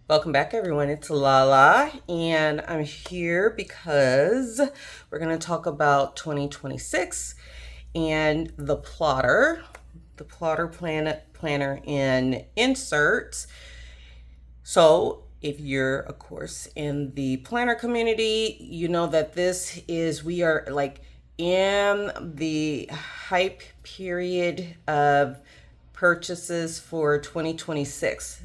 Welcome back, everyone. It's Lala, and I'm here because we're going to talk about 2026 and the plotter planner in inserts. So, if you're, of course, in the planner community, you know that we are like in the hype period of purchases for 2026.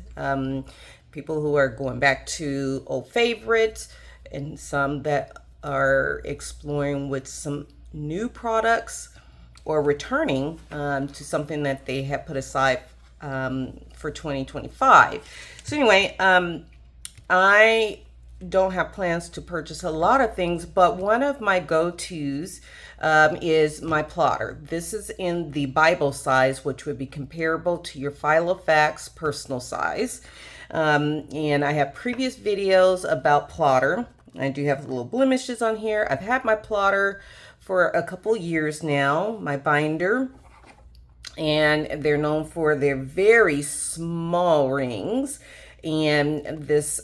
People who are going back to old favorites, and some that are exploring with some new products or returning to something that they have put aside for 2025. So, anyway, I don't have plans to purchase a lot of things, but one of my go-tos is my plotter. This is in the Bible size, which would be comparable to your Filofax personal size. And I have previous videos about plotter. I do have little blemishes on here. I've had my plotter for a couple years now, my binder, and they're known for their very small rings and this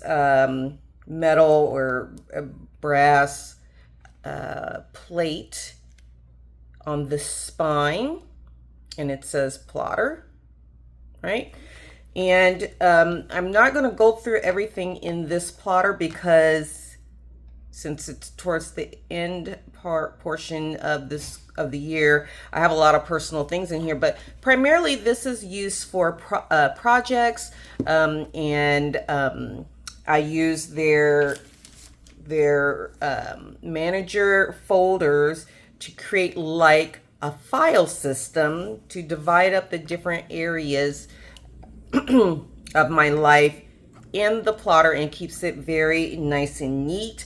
metal or brass plate on the spine, and it says plotter, right? And I'm not going to go through everything in this plotter because since it's towards the end portion of the year, I have a lot of personal things in here, but primarily this is used for projects, and I use their manager folders to create like a file system to divide up the different areas of my life in the plotter and keeps it very nice and neat.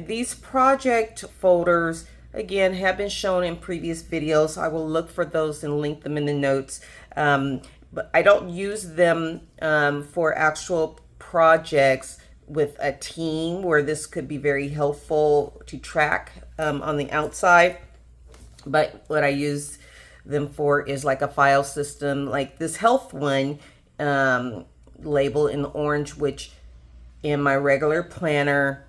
These project folders, again, have been shown in previous videos. I will look for those and link them in the notes. But I don't use them for actual projects with a team where this could be very helpful to track on the outside. But what I use them for is like a file system, like this health one label in orange, which in my regular planner,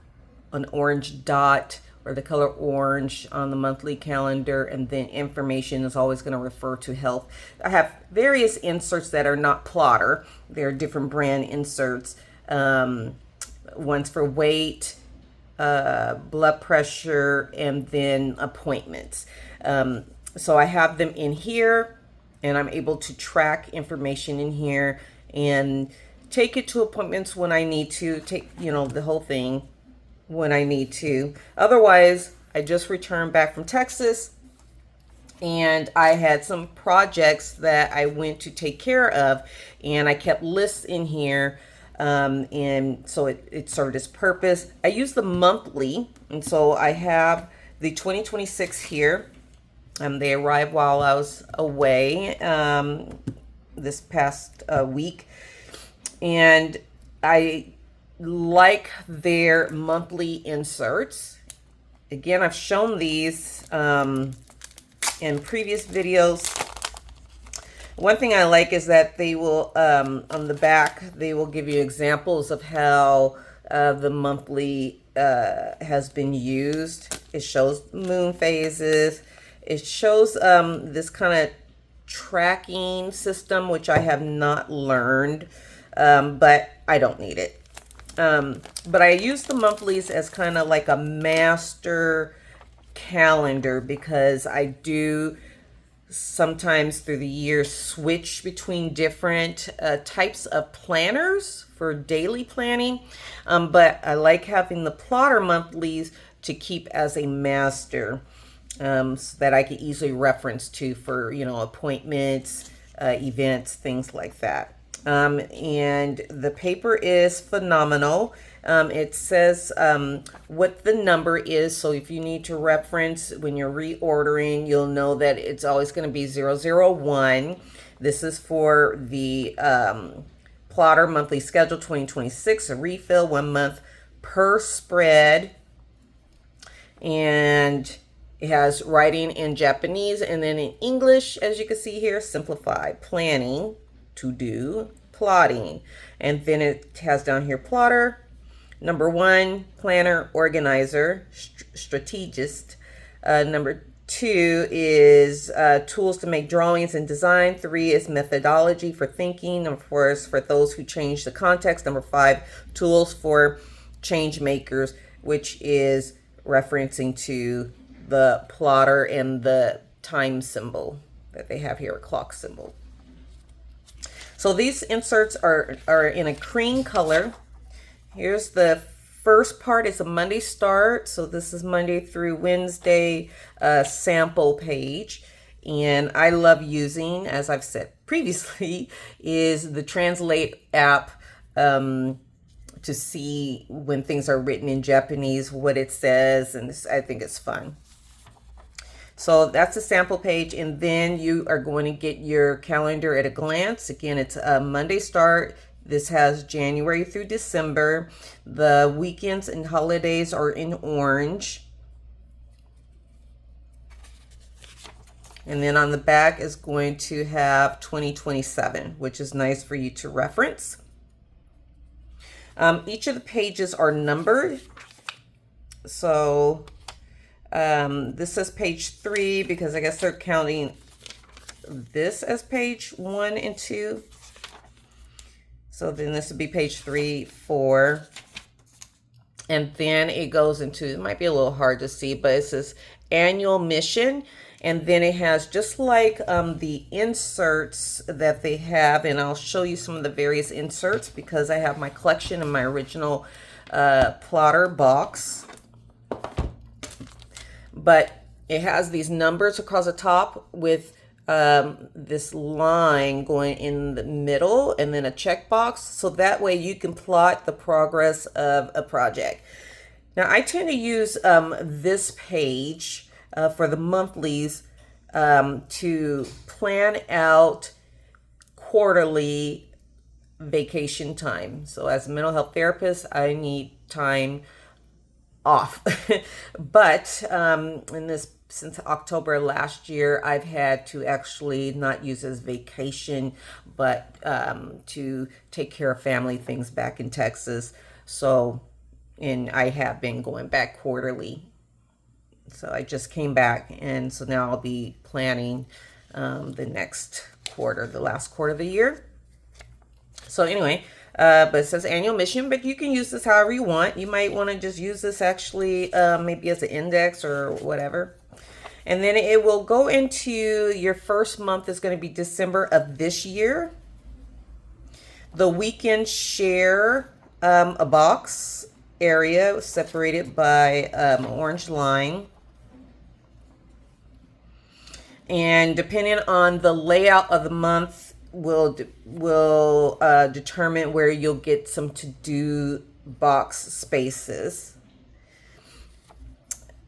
an orange dot or the color orange on the monthly calendar, and then information is always going to refer to health. I have various inserts that are not plotter. They're different brand inserts. One's for weight, blood pressure, and then appointments. So I have them in here, and I'm able to track information in here and take it to appointments when I need to, take, the whole thing when I need to. Otherwise, I just returned back from Texas, and I had some projects that I went to take care of, and I kept lists in here, and so it served its purpose. I use the monthly, and so I have the 2026 here. They arrived while I was away this past week, and I like their monthly inserts. Again, I've shown these in previous videos. One thing I like is that they will, on the back, they will give you examples of how the monthly has been used. It shows moon phases. It shows this kind of tracking system, which I have not learned, but I don't need it. But I use the monthlies as kind of like a master calendar because I do sometimes through the year switch between different types of planners for daily planning. But I like having the plotter monthlies to keep as a master, so that I could easily reference to for, appointments, events, things like that. And the paper is phenomenal. It says what the number is. So if you need to reference when you're reordering, you'll know that it's always going to be 001. This is for the plotter monthly schedule 2026, a refill 1 month per spread. And it has writing in Japanese and then in English, as you can see here, simplified planning, to do, plotting. And then it has down here plotter. Number 1, planner, organizer, strategist. Number 2 is tools to make drawings and design. 3 is methodology for thinking. Number 4 is for those who change the context. Number 5, tools for change makers, which is referencing to the plotter and the time symbol that they have here, a clock symbol. So these inserts are in a cream color. Here's the first part. It's a Monday start. So this is Monday through Wednesday sample page. And I love using, as I've said previously, is the Translate app to see when things are written in Japanese, what it says. And I think it's fun. So that's a sample page, and then you are going to get your calendar at a glance. Again, it's a Monday start. This has January through December. The weekends and holidays are in orange. And then on the back is going to have 2027, which is nice for you to reference. Each of the pages are numbered. So this says page 3 because I guess they're counting this as page 1 and 2. So then this would be page 3, 4. And then it goes into, it might be a little hard to see, but it says annual mission. And then it has just like the inserts that they have. And I'll show you some of the various inserts because I have my collection in my original plotter box. But it has these numbers across the top with this line going in the middle and then a checkbox. So that way you can plot the progress of a project. Now I tend to use this page for the monthlies to plan out quarterly vacation time. So as a mental health therapist, I need time off. But in this, since October last year, I've had to actually not use as vacation, but to take care of family things back in Texas. So, and I have been going back quarterly. So I just came back, and so now I'll be planning the next quarter, the last quarter of the year. So anyway, but it says annual mission, but you can use this however you want. You might want to just use this actually maybe as an index or whatever. And then it will go into your first month is going to be December of this year. The weekend share a box area separated by orange line. And depending on the layout of the month will determine where you'll get some to-do box spaces.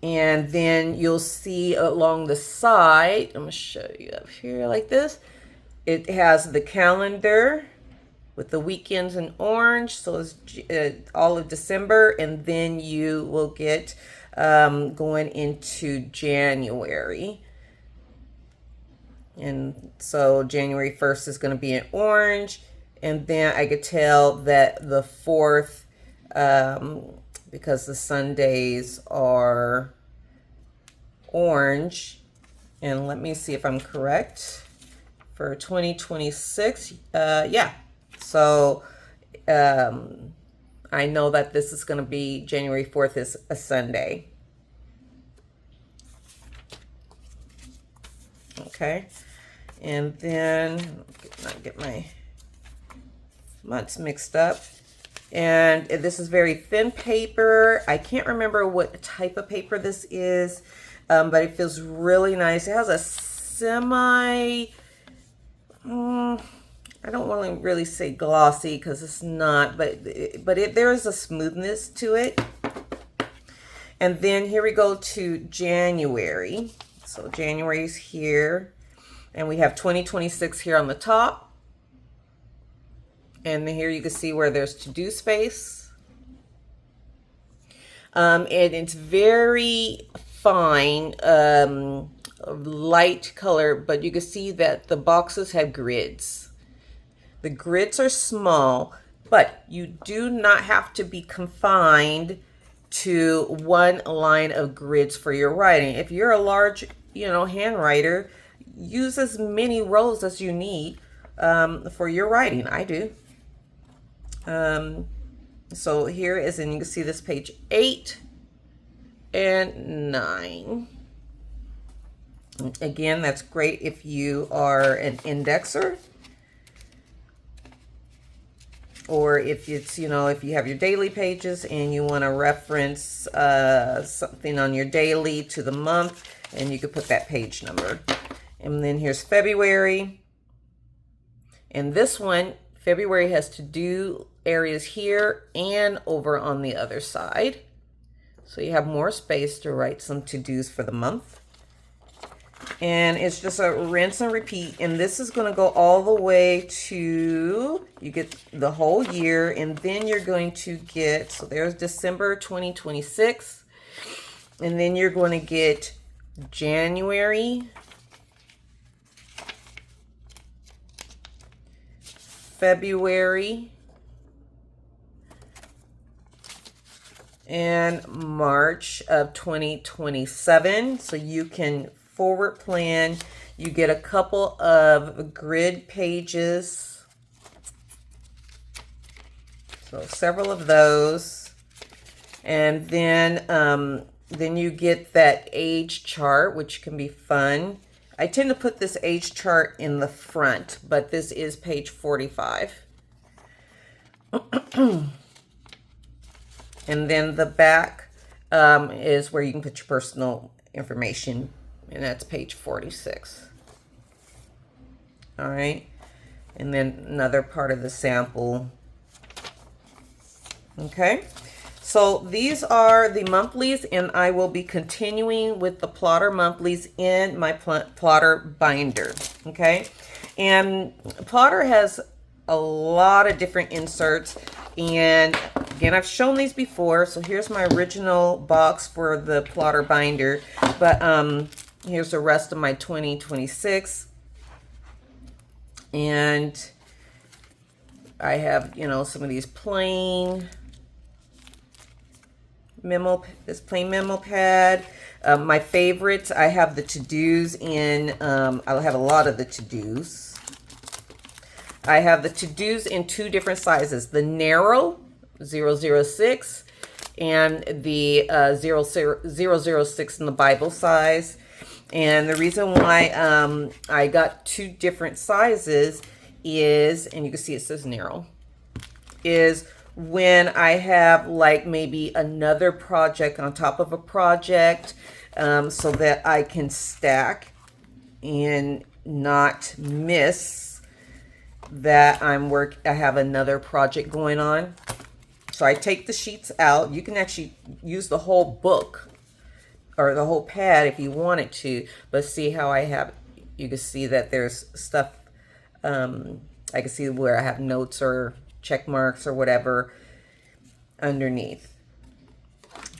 And then you'll see along the side, I'm going to show you up here like this. It has the calendar with the weekends in orange. So it's all of December. And then you will get going into January. And so January 1st is going to be in orange. And then I could tell that the 4th, because the Sundays are orange. And let me see if I'm correct. For 2026, yeah. So I know that this is going to be January 4th is a Sunday. Okay. And then, not get my months mixed up. And this is very thin paper. I can't remember what type of paper this is, but it feels really nice. It has a semi, I don't want to really say glossy because it's not, but there is a smoothness to it. And then here we go to January. So January's here. And we have 2026 here on the top. And here you can see where there's to-do space. And it's very fine, light color, but you can see that the boxes have grids. The grids are small. But you do not have to be confined to one line of grids for your writing. If you're a large, hand writer, use as many rows as you need for your writing. I do. So here is, and you can see this page 8 and 9. Again, that's great if you are an indexer, or if it's, if you have your daily pages and you want to reference something on your daily to the month, and you could put that page number. And then here's February. And this one, February has to-do areas here and over on the other side. So you have more space to write some to-dos for the month. And it's just a rinse and repeat. And this is going to go all the way to, you get the whole year. And then you're going to get, so there's December 2026. And then you're going to get January, February, and March of 2027. So you can forward plan. You get a couple of grid pages. So several of those. And then you get that age chart, which can be fun. I tend to put this age chart in the front, but this is page 45. And then the back is where you can put your personal information, and that's page 46. All right. And then another part of the sample. Okay. So these are the monthlies, and I will be continuing with the plotter monthlies in my plotter binder. Okay. And plotter has a lot of different inserts, and again, I've shown these before. So here's my original box for the plotter binder, but here's the rest of my 2026. And I have, some of these plain this plain memo pad. My favorites, I have the to-dos in, I'll have a lot of the to-dos. I have the to-dos in 2 different sizes, the narrow 006 and the 006 in the Bible size. And the reason why I got 2 different sizes is, and you can see it says narrow, is when I have like maybe another project on top of a project, so that I can stack and not miss that I have another project going on. So I take the sheets out. You can actually use the whole book or the whole pad if you wanted to, but see how I have, you can see that there's stuff, I can see where I have notes or check marks or whatever underneath.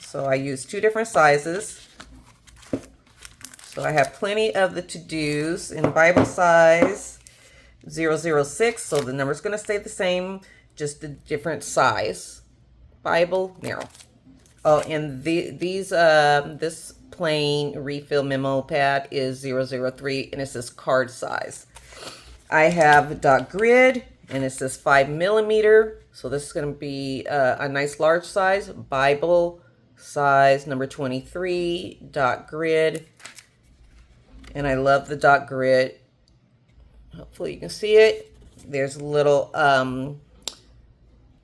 So I use 2 different sizes. So I have plenty of the to-dos in Bible size 006. So the number's going to stay the same, just a different size. Bible narrow. Oh, and this plain refill memo pad is 003, and it says card size. I have dot grid, and it says 5mm. So this is going to be a nice large size. Bible size number 23 dot grid. And I love the dot grid. Hopefully you can see it. There's a little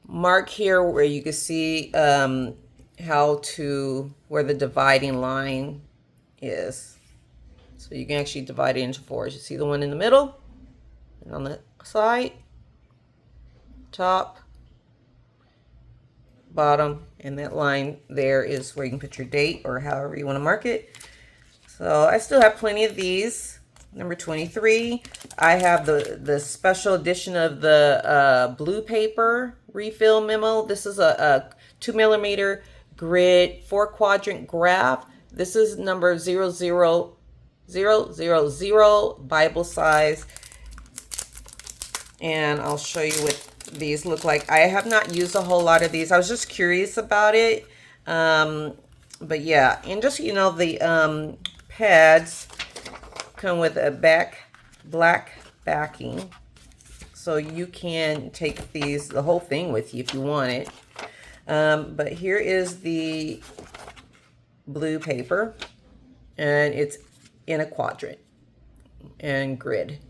mark here where you can see where the dividing line is. So you can actually divide it into 4. You see the one in the middle and on the side, top, bottom, and that line there is where you can put your date or however you want to mark it. So I still have plenty of these. Number 23, I have the special edition of the blue paper refill memo. This is a 2mm grid 4-quadrant graph. This is number 00000 Bible size. And I'll show you with these look like. I have not used a whole lot of these. I was just curious about it. But yeah, and just, you know, the pads come with a black backing. So you can take the whole thing with you if you want it. But here is the blue paper, and it's in a quadrant and grid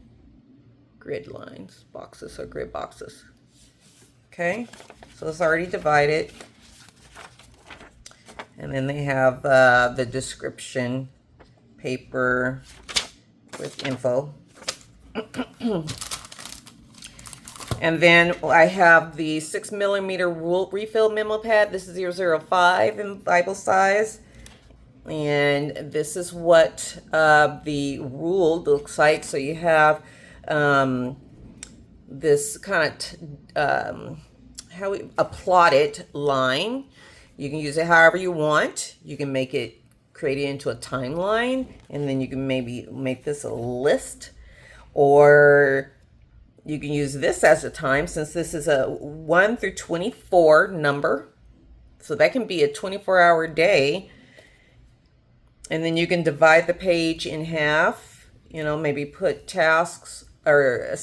lines, boxes, or grid boxes. Okay, so it's already divided. And then they have the description paper with info. And then I have the 6mm rule refill memo pad. This is 005 in Bible size. And this is what the rule looks like. So you have this kind of a plotted line. You can use it however you want. You can create it into a timeline, and then you can maybe make this a list, or you can use this as a time, since this is a 1 through 24 number. So that can be a 24-hour day. And then you can divide the page in half, you know, maybe put tasks or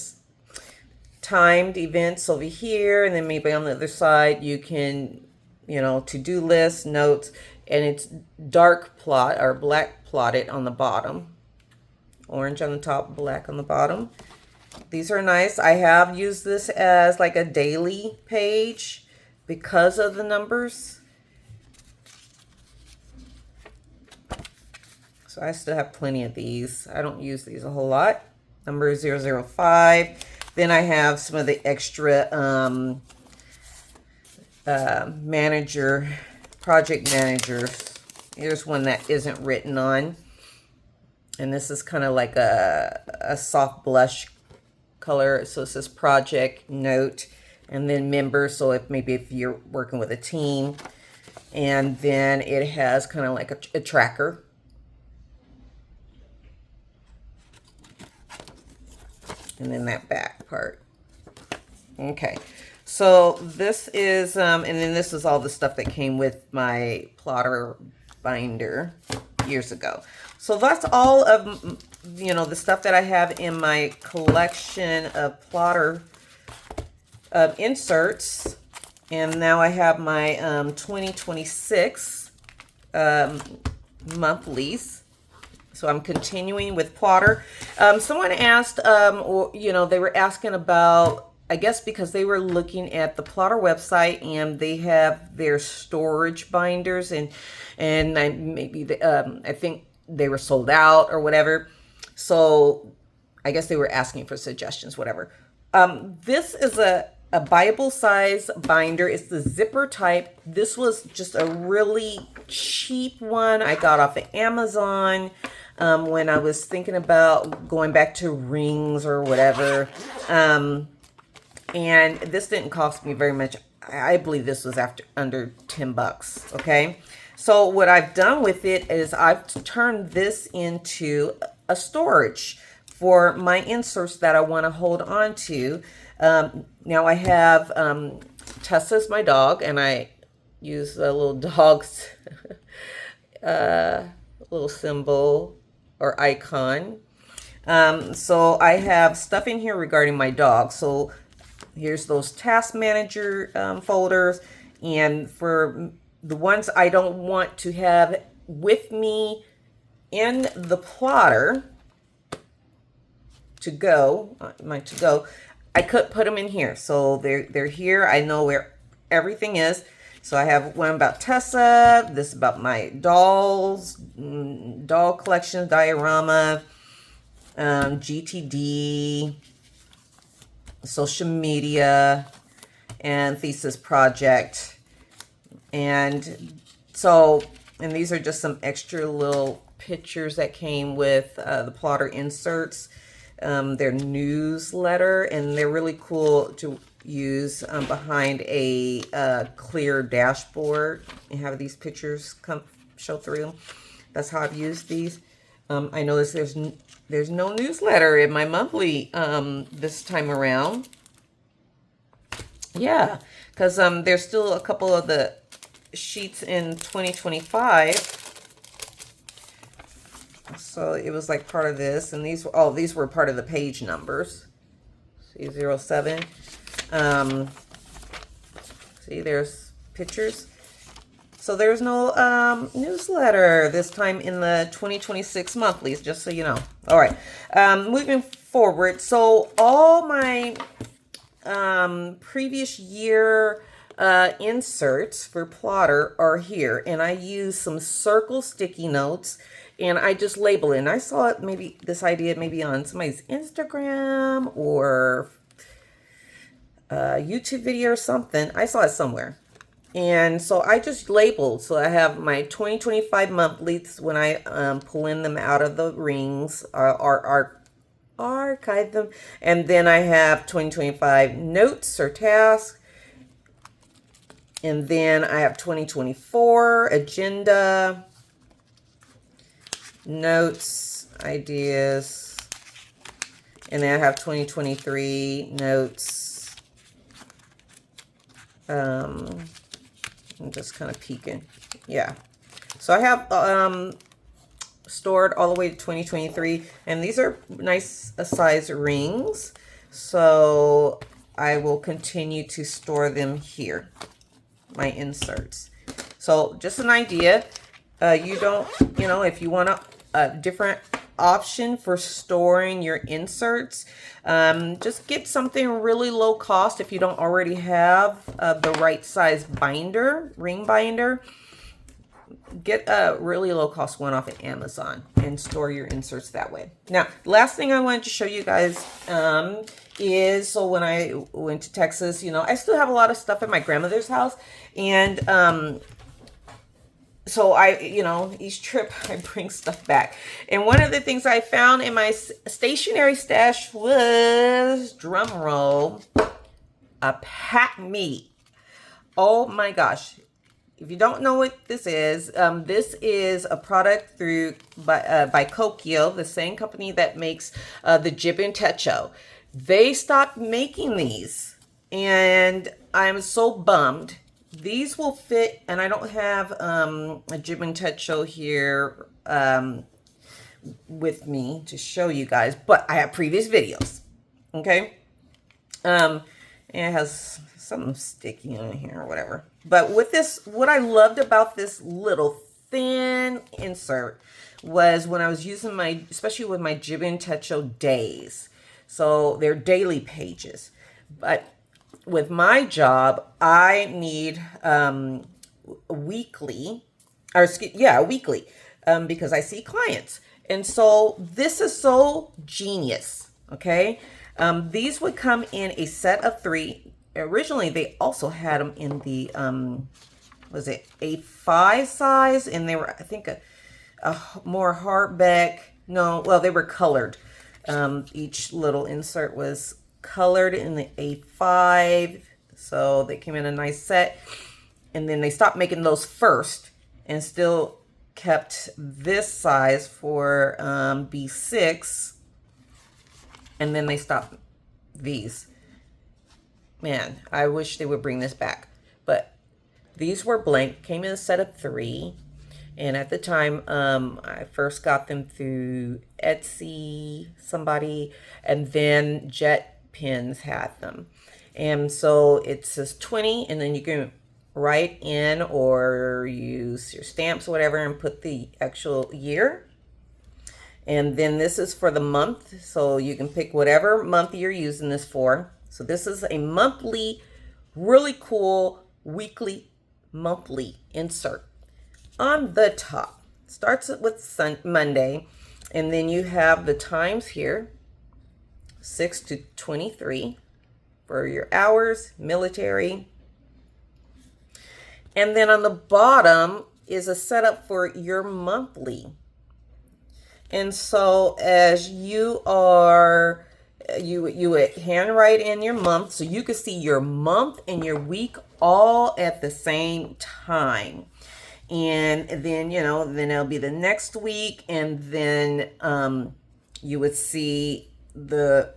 timed events over here, and then maybe on the other side you can, you know, to-do list, notes, and it's dark plot or black plotted on the bottom. Orange on the top, black on the bottom. These are nice. I have used this as like a daily page because of the numbers. So I still have plenty of these. I don't use these a whole lot. Number 005. Then I have some of the extra project managers. Here's one that isn't written on. And this is kind of like a soft blush color. So it says project, note, and then member. So if you're working with a team. And then it has kind of like a tracker. And then that back part. Okay. So this is, and then this is all the stuff that came with my plotter binder years ago. So that's all of, you know, the stuff that I have in my collection of plotter inserts. And now I have my 2026 monthlies. So I'm continuing with plotter. Someone asked, or, you know, they were asking about, I guess because they were looking at the plotter website and they have their storage binders, and I think they were sold out or whatever. So I guess they were asking for suggestions, whatever. This is a Bible size binder. It's the zipper type. This was just a really cheap one I got off of Amazon when I was thinking about going back to rings or whatever. And this didn't cost me very much. I believe this was under 10 bucks. Okay. So what I've done with it is I've turned this into a storage for my inserts that I want to hold on to. Now I have Tessa's my dog, and I use a little dog's little symbol or icon. So I have stuff in here regarding my dog. So here's those task manager folders, and for the ones I don't want to have with me in the plotter to go, I could put them in here. So they're here. I know where everything is. So I have one about Tessa, this about my dolls, doll collection, diorama, GTD, social media, and thesis project. And so, and these are just some extra little pictures that came with the plotter inserts. Their newsletter, and they're really cool to use behind a clear dashboard and have these pictures show through. That's how I've used these. I noticed there's no newsletter in my monthly this time around. Yeah, because there's still a couple of the sheets in 2025. So it was like part of this, and these were part of the page numbers. See, 07. Um, see, there's pictures. So there's no newsletter this time in the 2026 monthlies, just so you know. All right, moving forward. So all my previous year inserts for Plotter are here, and I use some circle sticky notes, and I just label it. And I saw it, maybe this idea maybe on somebody's Instagram or YouTube video or something. I saw it somewhere. And so I just labeled. So I have my 2025 monthlies when I pulling them out of the rings, archive them. And then I have 2025 notes or tasks. And then I have 2024 agenda, notes, ideas. And then I have 2023 notes. I'm just kind of peeking. Yeah. So I have stored all the way to 2023. And these are nice size rings. So I will continue to store them here. My inserts. So just an idea. You don't, if you want a different option for storing your inserts, just get something really low cost if you don't already have the right size binder, ring binder. Get a really low cost one off of Amazon and store your inserts that way. Now, last thing I wanted to show you guys is, so when I went to Texas, I still have a lot of stuff at my grandmother's house. And so each trip I bring stuff back. And one of the things I found in my stationery stash was, drum roll, a pack meat. Oh my gosh. If you don't know what this is a product by Kokio, the same company that makes the Jib and Techo. They stopped making these, and I'm so bummed. These will fit, and I don't have a Jib and Techo here with me to show you guys, but I have previous videos. Okay, and it has something sticky on here or whatever. But with this, what I loved about this little thin insert was when I was using especially with my Jib and Techo days. So they're daily pages. But with my job, I need weekly, because I see clients. And so this is so genius, okay? These would come in a set of 3. Originally, they also had them in the, was it A5 size? And they were, I think, a more hardback. No, well, they were colored. Each little insert was colored in the A5. So they came in a nice set. And then they stopped making those first and still kept this size for B6. And then they stopped these. Man, I wish they would bring this back. But these were blank, came in a set of 3. And at the time, I first got them through Etsy, somebody, and then Jet Pens had them. And so it says 20, and then you can write in or use your stamps or whatever and put the actual year. And then this is for the month, so you can pick whatever month you're using this for. So this is a monthly, really cool weekly monthly insert. On the top, starts with Monday, and then you have the times here, 6 to 23 for your hours, military. And then on the bottom is a setup for your monthly. And so as you are, you would handwrite in your month, so you could see your month and your week all at the same time. And then, then it'll be the next week, and then you would see the,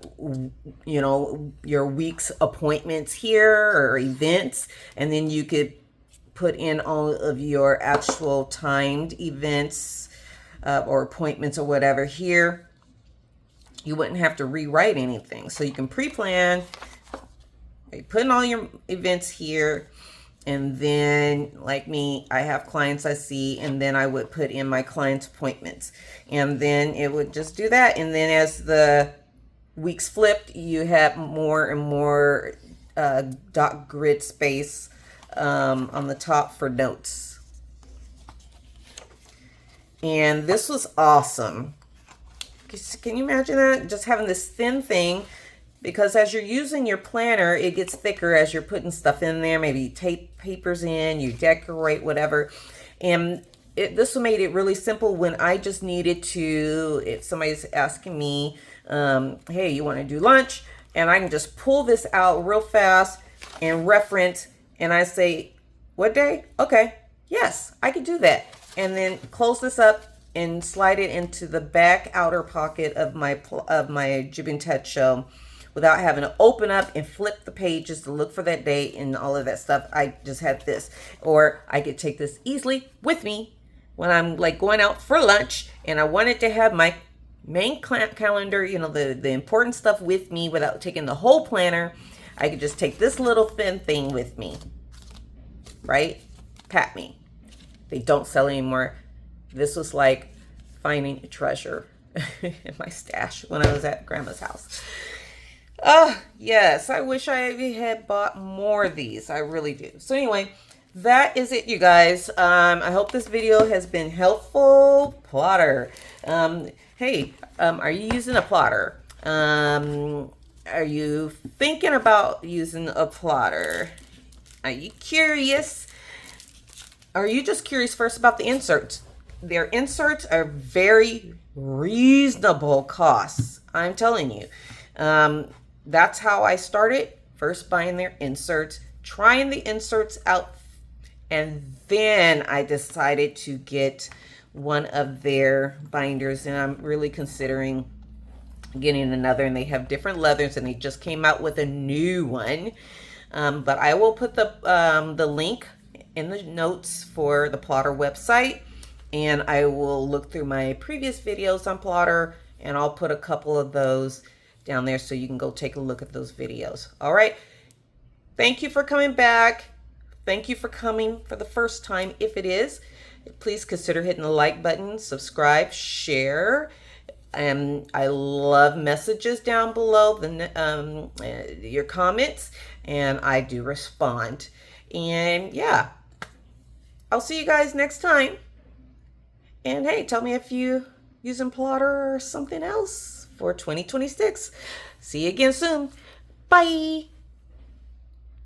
you know, your week's appointments here or events, and then you could put in all of your actual timed events or appointments or whatever here. You wouldn't have to rewrite anything. So you can pre-plan, put in all your events here, and then like me, I have clients I see, and then I would put in my clients' appointments, and then it would just do that. And then as the weeks flipped, you have more and more dot grid space on the top for notes. And this was awesome. Can you imagine that? Just having this thin thing, because as you're using your planner, it gets thicker as you're putting stuff in there. Maybe you tape papers in, you decorate, whatever. And this made it really simple when I just needed to, if somebody's asking me, hey, you want to do lunch? And I can just pull this out real fast and reference, and I say, what day? Okay, yes, I could do that. And then close this up and slide it into the back outer pocket of my Jib and Ted show without having to open up and flip the pages to look for that date and all of that stuff. I just had this. Or I could take this easily with me when I'm like going out for lunch and I wanted to have my main calendar, you know, the important stuff with me without taking the whole planner. I could just take this little thin thing with me, right? Pat me. They don't sell anymore. This was like finding a treasure in my stash when I was at Grandma's house. Yes, I wish I had bought more of these. I really do. So anyway, that is it, you guys. I hope this video has been helpful. Plotter. Hey, are you using a plotter? Are you thinking about using a plotter? Are you curious? Are you just curious first about the inserts? Their inserts are very reasonable costs. I'm telling you. That's how I started. First buying their inserts, trying the inserts out, and then I decided to get one of their binders, and I'm really considering getting another, and they have different leathers, and they just came out with a new one. But I will put the link in the notes for the Plotter website, and I will look through my previous videos on Plotter, and I'll put a couple of those down there so you can go take a look at those videos. All right. Thank you for coming back. Thank you for coming for the first time. If it is, please consider hitting the like button, subscribe, share. I love messages down below, your comments, and I do respond. And yeah, I'll see you guys next time. And hey, tell me if you using Plotter or something else for 2026. See you again soon. Bye.